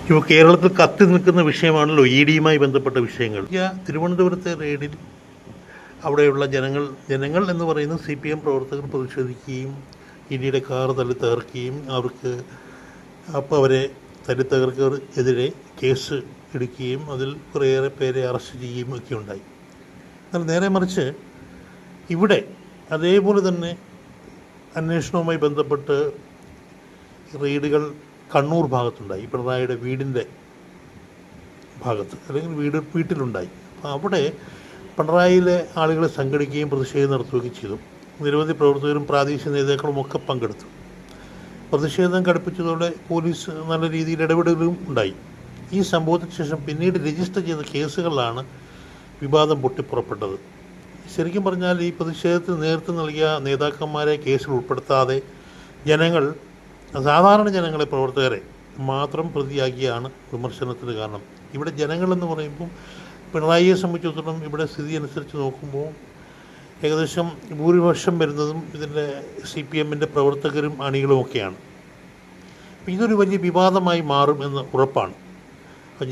ഇപ്പോൾ കേരളത്തിൽ കത്തി നിൽക്കുന്ന വിഷയമാണല്ലോ ED-യുമായി ബന്ധപ്പെട്ട വിഷയങ്ങൾ. തിരുവനന്തപുരത്തെ റെയ്ഡിൽ അവിടെയുള്ള ജനങ്ങൾ എന്ന് പറയുന്ന CPM പ്രവർത്തകർ പ്രതിഷേധിക്കുകയും ED-യുടെ കാർ തല്ലി തകർക്കുകയും അവരെ തല്ലി തകർക്കെതിരെ കേസ് എടുക്കുകയും അതിൽ കുറേയേറെ പേരെ അറസ്റ്റ് ചെയ്യുകയും ഒക്കെ ഉണ്ടായി. എന്നാൽ നേരെ മറിച്ച് ഇവിടെ അതേപോലെ തന്നെ അന്വേഷണവുമായി ബന്ധപ്പെട്ട് റെയ്ഡുകൾ കണ്ണൂർ ഭാഗത്തുണ്ടായി, പിണറായിയുടെ വീടിൻ്റെ ഭാഗത്ത് അല്ലെങ്കിൽ വീട്ടിലുണ്ടായി. അപ്പോൾ അവിടെ പിണറായിയിലെ ആളുകളെ സംഘടിക്കുകയും പ്രതിഷേധം നടത്തുകയും ചെയ്തു. നിരവധി പ്രവർത്തകരും പ്രാദേശിക നേതാക്കളും ഒക്കെ പങ്കെടുത്തു. പ്രതിഷേധം കടുപ്പിച്ചതോടെ പോലീസ് നല്ല രീതിയിൽ ഇടപെടലും ഉണ്ടായി. ഈ സംഭവത്തിന് ശേഷം പിന്നീട് രജിസ്റ്റർ ചെയ്ത കേസുകളിലാണ് വിവാദം പൊട്ടിപ്പുറപ്പെട്ടത്. ശരിക്കും പറഞ്ഞാൽ ഈ പ്രതിഷേധത്തിന് നേതൃത്വം നൽകിയ നേതാക്കന്മാരെ കേസിൽ ഉൾപ്പെടുത്താതെ സാധാരണ ജനങ്ങളെ, പ്രവർത്തകരെ മാത്രം പ്രതിയാക്കിയാണ് വിമർശനത്തിന് കാരണം. ഇവിടെ ജനങ്ങളെന്ന് പറയുമ്പോൾ പിണറായിയെ സംബന്ധിച്ചിടത്തോളം ഇവിടെ സ്ഥിതി അനുസരിച്ച് നോക്കുമ്പോൾ ഏകദേശം ഭൂരിപക്ഷം വരുന്നതും ഇതിൻ്റെ CPM-ൻ്റെ പ്രവർത്തകരും അണികളുമൊക്കെയാണ്. ഇതൊരു വലിയ വിവാദമായി മാറും എന്ന് ഉറപ്പാണ്.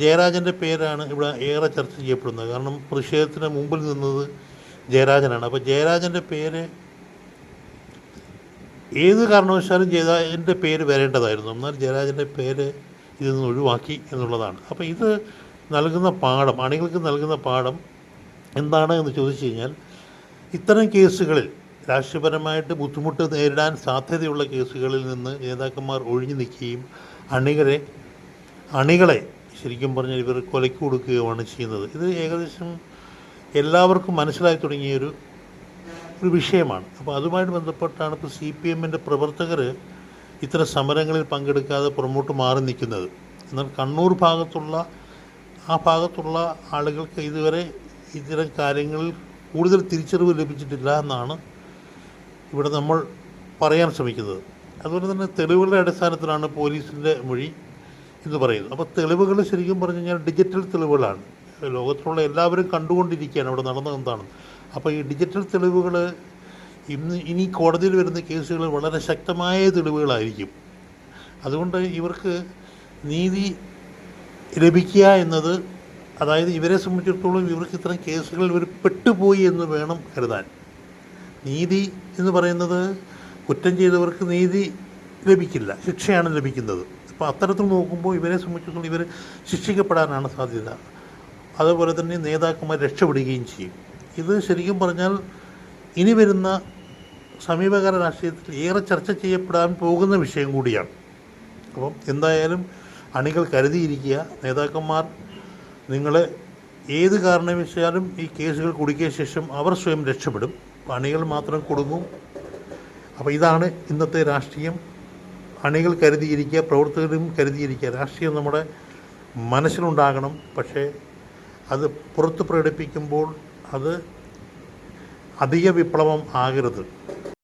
ജയരാജൻ്റെ പേരാണ് ഇവിടെ ഏറെ ചർച്ച ചെയ്യപ്പെടുന്നത്. കാരണം പ്രതിഷേധത്തിന് മുമ്പിൽ നിന്നത് ജയരാജനാണ്. അപ്പോൾ ജയരാജൻ്റെ പേര് ഏത് കാരണവശാലും ജയരാജൻ്റെ പേര് വരേണ്ടതായിരുന്നു. എന്നാൽ ജയരാജൻ്റെ പേര് ഇതിൽ നിന്ന് ഒഴിവാക്കി എന്നുള്ളതാണ്. അപ്പോൾ ഇത് നൽകുന്ന പാഠം, അണികൾക്ക് നൽകുന്ന പാഠം എന്താണ് എന്ന് ചോദിച്ചു കഴിഞ്ഞാൽ, ഇത്തരം കേസുകളിൽ രാഷ്ട്രീയപരമായിട്ട് ബുദ്ധിമുട്ട് നേരിടാൻ സാധ്യതയുള്ള കേസുകളിൽ നിന്ന് നേതാക്കന്മാർ ഒഴിഞ്ഞു നിൽക്കുകയും അണികളെ ശരിക്കും പറഞ്ഞാൽ ഇവർ കൊലയ്ക്ക് കൊടുക്കുകയുമാണ് ചെയ്യുന്നത്. ഇത് ഏകദേശം എല്ലാവർക്കും മനസ്സിലായി തുടങ്ങിയൊരു വിഷയമാണ്. അപ്പോൾ അതുമായിട്ട് ബന്ധപ്പെട്ടാണ് ഇപ്പോൾ CPM-ൻ്റെ പ്രവർത്തകർ ഇത്തരം സമരങ്ങളിൽ പങ്കെടുക്കാതെ പുറമോട്ട് മാറി നിൽക്കുന്നത്. എന്നാൽ കണ്ണൂർ ഭാഗത്തുള്ള ആളുകൾക്ക് ഇതുവരെ ഇത്തരം കാര്യങ്ങളിൽ കൂടുതൽ തിരിച്ചറിവ് ലഭിച്ചിട്ടില്ല എന്നാണ് ഇവിടെ നമ്മൾ പറയാൻ ശ്രമിക്കുന്നത്. അതുപോലെ തന്നെ തെളിവുകളുടെ അടിസ്ഥാനത്തിലാണ് പോലീസിൻ്റെ മൊഴി എന്ന് പറയുന്നത്. അപ്പോൾ തെളിവുകൾ ശരിക്കും പറഞ്ഞു കഴിഞ്ഞാൽ ഡിജിറ്റൽ തെളിവുകളാണ്. ലോകത്തിലുള്ള എല്ലാവരും കണ്ടുകൊണ്ടിരിക്കുകയാണ് അവിടെ നടന്നത് എന്താണ്. അപ്പോൾ ഈ ഡിജിറ്റൽ തെളിവുകൾ ഇനി കോടതിയിൽ വരുന്ന കേസുകൾ വളരെ ശക്തമായ തെളിവുകളായിരിക്കും. അതുകൊണ്ട് ഇവർക്ക് നീതി ലഭിക്കുക എന്നത്, അതായത് ഇവരെ സംബന്ധിച്ചിടത്തോളം ഇവർക്ക് ഇത്തരം കേസുകളിൽ ഇവർ പെട്ടുപോയി എന്ന് വേണം കരുതാൻ. നീതി എന്ന് പറയുന്നത് കുറ്റം ചെയ്തവർക്ക് നീതി ലഭിക്കില്ല, ശിക്ഷയാണ് ലഭിക്കുന്നത്. അപ്പോൾ അത്തരത്തിൽ നോക്കുമ്പോൾ ഇവരെ സംബന്ധിച്ചിടത്തോളം ഇവർ ശിക്ഷിക്കപ്പെടാനാണ് സാധ്യത. അതുപോലെ തന്നെ നേതാക്കന്മാർ രക്ഷപ്പെടുകയും ചെയ്യും. ഇത് ശരിക്കും പറഞ്ഞാൽ ഇനി വരുന്ന സമീപകാല രാഷ്ട്രീയത്തിൽ ഏറെ ചർച്ച ചെയ്യപ്പെടാൻ പോകുന്ന വിഷയം കൂടിയാണ്. അപ്പം എന്തായാലും അണികൾ കരുതിയിരിക്കുക. നേതാക്കന്മാർ നിങ്ങളെ ഏത് കാരണവശാലും ഈ കേസുകൾ കുടുക്കിയ ശേഷം അവർ സ്വയം രക്ഷപ്പെടും, അണികൾ മാത്രം കുടുങ്ങും. അപ്പോൾ ഇതാണ് ഇന്നത്തെ രാഷ്ട്രീയം. അണികൾ കരുതിയിരിക്കുക, പ്രവർത്തകരും കരുതിയിരിക്കുക. രാഷ്ട്രീയം നമ്മുടെ മനസ്സിലുണ്ടാകണം, പക്ഷേ അത് പുറത്ത് പ്രകടിപ്പിക്കുമ്പോൾ അത് അധിക വിപ്ലവം ആകരുത്.